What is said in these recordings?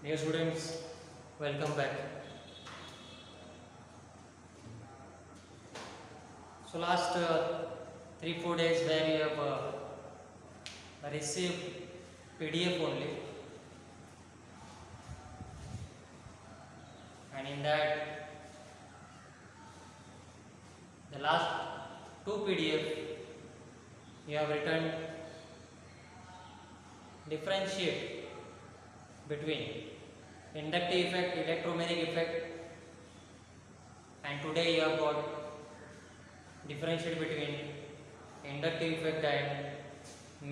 Dear students, welcome back. So last 3-4 days where we have received PDF only, and in that the last two PDF you have written differentiate between inductive effect, electromagnetic effect, and today you have got differentiate between inductive effect and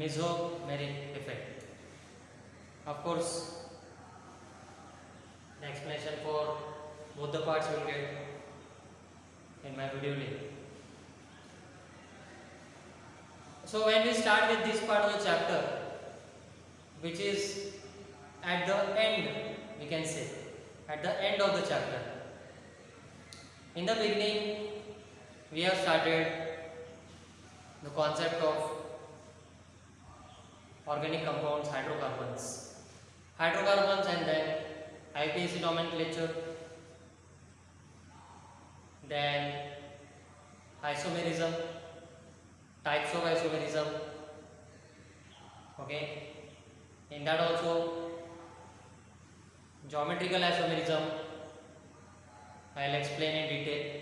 mesomeric effect. Of course, the explanation for both the parts you will get in my video link. So when we start with this part of the chapter, which is at the end, we can say at the end of the chapter. In the beginning, we have started the concept of organic compounds, hydrocarbons, and then IUPAC nomenclature, then isomerism, types of isomerism. Okay, in that also geometrical isomerism I will explain in detail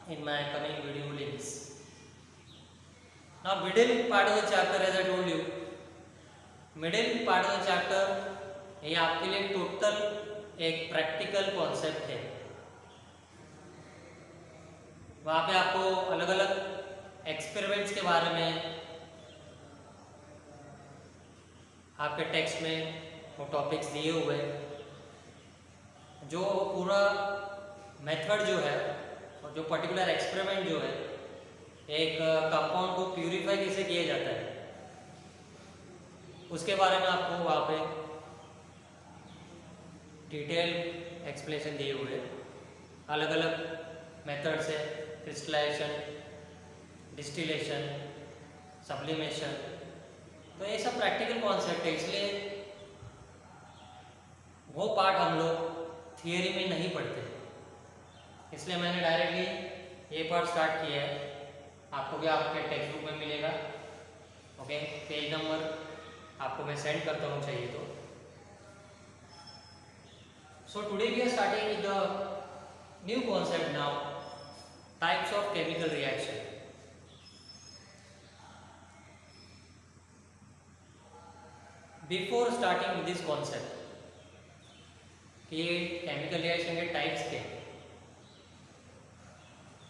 in my coming video links. Now middle part of the chapter, as I told you, middle part of the chapter ये आपके लिए total एक practical concept है. वहाँ पे आपको अलग अलग एक्सपेरिमेंट्स के बारे में आपके टेक्स्ट में वो टॉपिक्स दिए हुए हैं. जो पूरा मेथड जो है और जो पर्टिकुलर एक्सपेरिमेंट जो है, एक कंपाउंड को प्यूरिफाई कैसे किया जाता है, उसके बारे में आपको वहाँ पे डिटेल एक्सप्लेनेशन दिए हुए हैं. अलग अलग मेथड से क्रिस्टलाइजेशन, डिस्टिलेशन, सब्लिमेशन, तो ये सब प्रैक्टिकल कॉन्सेप्ट है. इसलिए वो पार्ट हम लोग थियरी में नहीं पढ़ते, इसलिए मैंने डायरेक्टली ये पार्ट स्टार्ट किया है. आपको भी आपके टेक्स्ट बुक में मिलेगा. ओके, पेज नंबर आपको मैं सेंड करता हूँ चाहिए तो. So today we are starting with the new concept now, types of chemical reaction. Before starting this concept कि केमिकल रिएक्शन के टाइप्स के,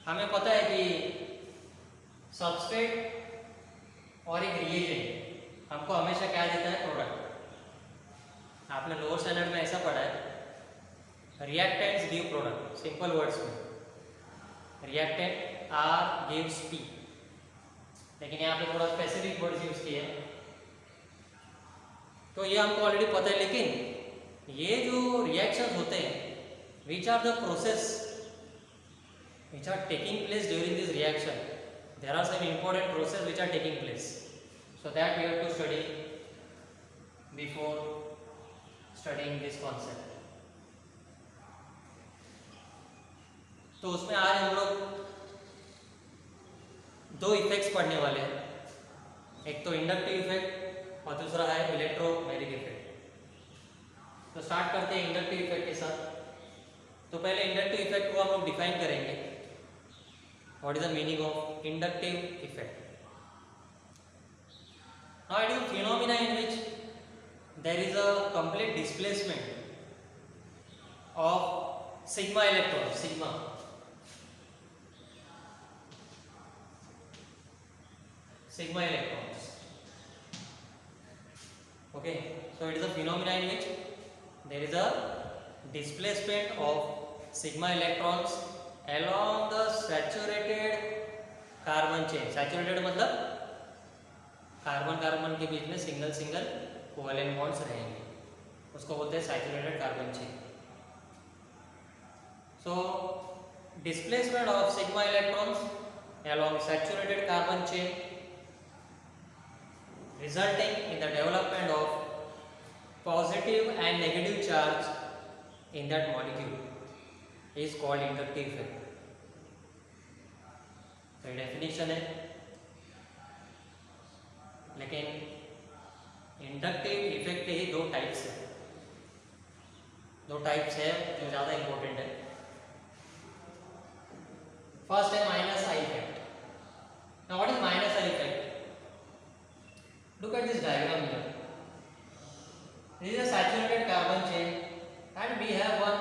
हमें पता है कि सबस्ट्रेट और एक रिएजेंट हमको हमेशा क्या देता है, प्रोडक्ट. आपने लोअर स्टैंडर्ड में ऐसा पढ़ा है, reactants give product. Simple words में रिएक्टेंट आर गिव्स पी, लेकिन यहाँ पे थोड़ा स्पेसिफिक वर्ड्स यूज किए हैं, तो ये हमको ऑलरेडी पता है. लेकिन ये जो रिएक्शंस होते हैं, which are the process which are taking place during this reaction, there are some important processes which are taking place, so that we have to study before studying this concept. तो उसमें आज हम लोग दो effects पढ़ने वाले हैं. एक तो इंडक्टिव इफेक्ट और दूसरा है इलेक्ट्रोमैग्नेटिक इफेक्ट. तो स्टार्ट करते हैं इंडक्टिव इफेक्ट के साथ. तो पहले इंडक्टिव इफेक्ट को हम लोग डिफाइन करेंगे. What is the meaning of inductive effect? Now it is a phenomena in which there is a complete displacement of sigma electrons. Sigma electrons. Okay, so it is a phenomena in which there is a displacement of sigma electrons along the saturated carbon chain. Saturated मतलब carbon carbon के बीच में single single covalent bonds रहेंगे, उसको बोलते हैं saturated carbon chain. So displacement of sigma electrons along saturated carbon chain resulting in the development of positive and negative charge in that molecule is called inductive effect. तो definition है, लेकिन inductive effect के ही दो types है, जो ज़्यादा important है. First है minus I effect. Now what is minus I effect? Look at this diagram here. This is a saturated carbon chain and we have one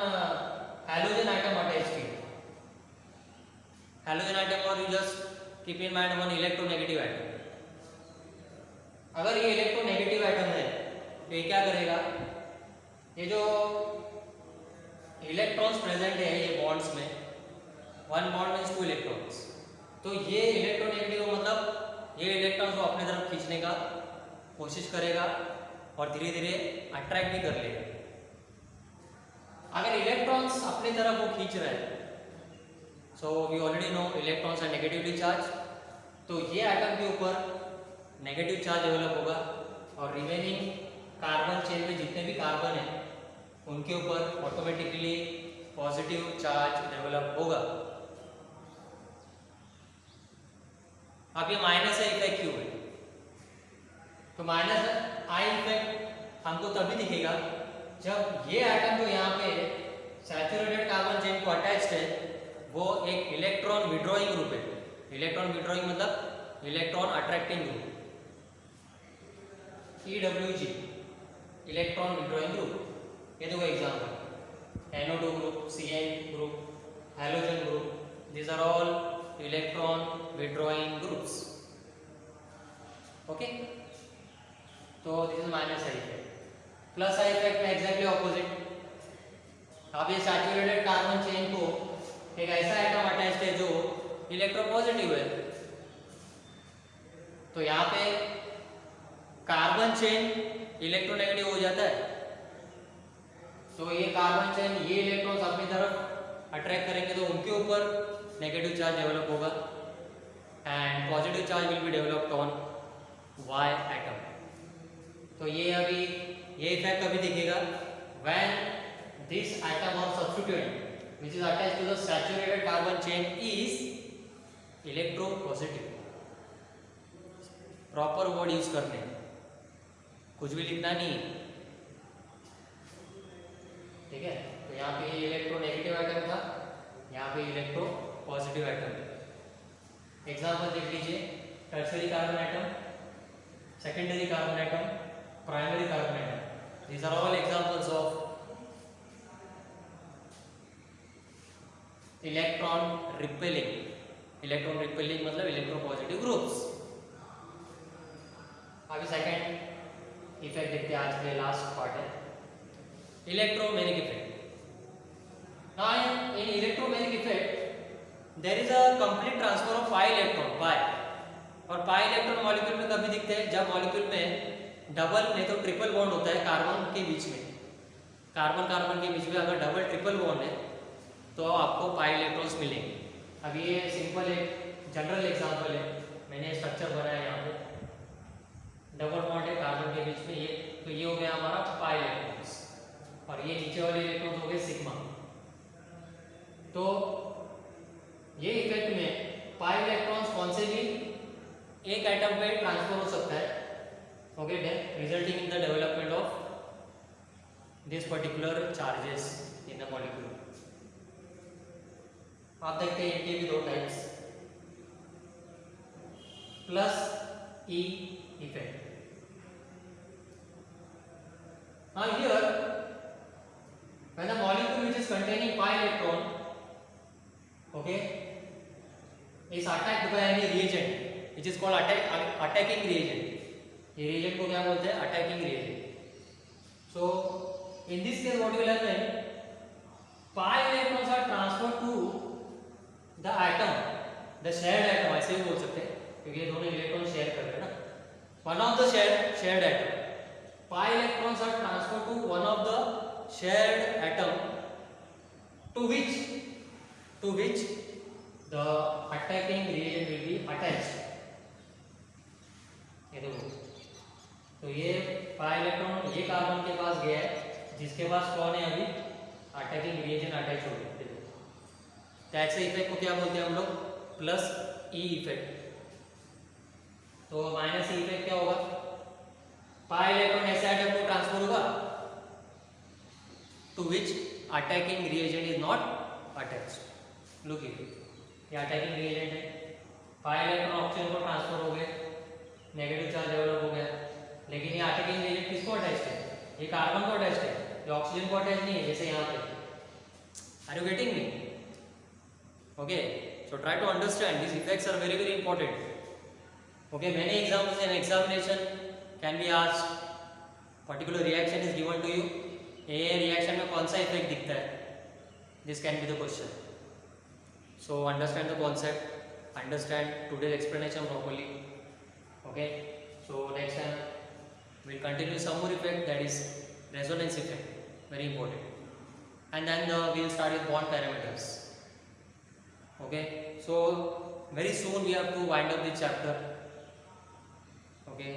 halogen atom attached to it. Halogen atom, or you just keep in mind one electronegative atom. अगर ये electronegative atom है तो ये क्या करेगा? ये जो electrons present है ये बॉन्ड्स में, one bond means two electrons, तो ये इलेक्ट्रोनेगेटिव मतलब ये इलेक्ट्रॉन्स को अपने तरफ खींचने का कोशिश करेगा और धीरे धीरे अट्रैक्ट भी कर लेगा. अगर इलेक्ट्रॉन्स अपनी तरफ वो खींच रहे हैं, so we already know electrons are negatively charge, तो ये एटम के ऊपर नेगेटिव चार्ज डेवलप होगा और रिमेनिंग कार्बन चेन में जितने भी कार्बन हैं उनके ऊपर ऑटोमेटिकली पॉजिटिव चार्ज डेवलप होगा. अब ये माइनस आई इफेक्ट क्यों है? तो माइनस आई इफेक्ट हमको तभी दिखेगा जब ये एटम जो यहाँ पे सैचुरेटेड कार्बन चेन को अटैच्ड है वो एक इलेक्ट्रॉन विड्रॉइंग ग्रुप है. इलेक्ट्रॉन विड्रॉइंग मतलब electron attracting group, EWG, electron withdrawing group. ये देखो example, NO2 group, CN group, halogen group, these are all electron withdrawing groups. Okay, तो this is minus I effect. Plus I effect में exactly opposite. अब ये saturated carbon chain को एक ऐसा atom attached है जो इलेक्ट्रोपॉजिटिव है, तो यहाँ पे कार्बन चेन इलेक्ट्रोनेगेटिव हो जाता है, तो ये कार्बन चेन ये इलेक्ट्रॉन्स अपनी तरफ अट्रैक्ट करेंगे तो उनके ऊपर नेगेटिव चार्ज डेवलप होगा and positive charge will be developed on Y atom. तो ये अभी ये इफेक्ट अभी दिखेगा व्हेन दिस एटम और substituent which is attached to the saturated carbon chain is electropositive. Proper word use करने, कुछ भी लिखना नहीं, ठीक है. तो यहाँ पे इलेक्ट्रोनेगेटिव एटम था, यहाँ पे इलेक्ट्रो पॉजिटिव एटम. एग्जांपल देख लीजिए, tertiary carbon atom, secondary carbon atom, primary carbon atom. These are all examples of electron repelling. Electron repelling मतलब इलेक्ट्रोपॉजिटिव ग्रुप्स. अभी सेकेंड इफेक्ट देखते हैं, आज के लास्ट पार्ट है electromagnetic effect. Now in electromagnetic effect there is a complete transfer of pi electron, pi. और pi electron molecule में कभी दिखते हैं जब मॉलिक्यूल में डबल नहीं तो ट्रिपल बॉन्ड होता है कार्बन के बीच में. कार्बन कार्बन के बीच में अगर डबल ट्रिपल बॉन्ड है तो आपको पाई इलेक्ट्रॉन्स मिलेंगे. अभी ये सिंपल एक जनरल एग्जांपल है, मैंने स्ट्रक्चर बनाया यहाँ पे, डबल बॉन्ड है कार्बन के बीच में, ये तो ये हो गया हमारा पाई इलेक्ट्रॉन्स और ये नीचे वाले इलेक्ट्रॉन्स हो गए सिग्मा. तो ये इफेक्ट में पाई इलेक्ट्रॉन्स कौन से भी एक एटम पे ट्रांसफर हो सकता है, okay, resulting in the development of this particular charges in the molecule. आप देखते हैं इनके भी दो types, plus E effect. Now here, when a molecule which is containing pi electron, okay, is attacked by any reagent, which is called attacking reagent. ये reagent को क्या बोलते हैं? Attacking reagent. So in this case, what will happen? Pi electrons are transferred to the atom, the shared atom, ऐसे भी बोल सकते हैं क्योंकि ये दोनों इलेक्ट्रॉन शेयर कर रहे हैं ना. One of the shared atom. Pi electrons are transferred to one of the shared atom to which the attacking reagent will be attached. ये देखो तो ये पाई इलेक्ट्रॉन ये कार्बन के पास गया है, जिसके पास कौन है अभी अटैकिंग रिएजेंट अटैच हो गया। देखो ऐसे इफेक्ट को क्या बोलते हैं हम लोग, प्लस ई इफेक्ट। तो माइनस ई इफेक्ट क्या होगा, पाई इलेक्ट्रॉन ऐसे एटम को ट्रांसफर होगा to which attacking reagent is not attached. Look here, ये अटैकिंग रिएजेंट है, पाई इलेक्ट्रॉन ऑक्सीजन को ट्रांसफर हो गए, नेगेटिव चार्ज डेवलप हो गया, लेकिन ये अटैकिंग रिएजेंट किसको अटैच्ड है, ये कार्बन को अटैच्ड है, ये ऑक्सीजन को अटैच नहीं है जैसे यहाँ पे। Are you getting me? Okay, so try to understand these effects are very very important. Okay, many examples in examination can be asked, particular reaction is given to you, ये reaction में कौन सा effect दिखता है, this can be the question. So understand the concept, understand today's explanation properly. Okay, so next time we'll continue some more effect, that is resonance effect, very important, and then we'll start with bond parameters. Okay, so very soon we have to wind up this chapter. Okay,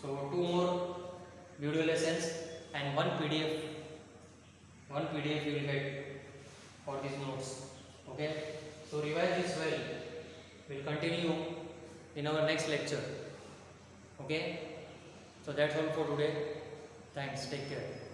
so 2 more video lessons and one PDF you will get for these notes. Okay, so revise this well, we'll continue in our next lecture. Okay, so that's all for today, thanks, take care.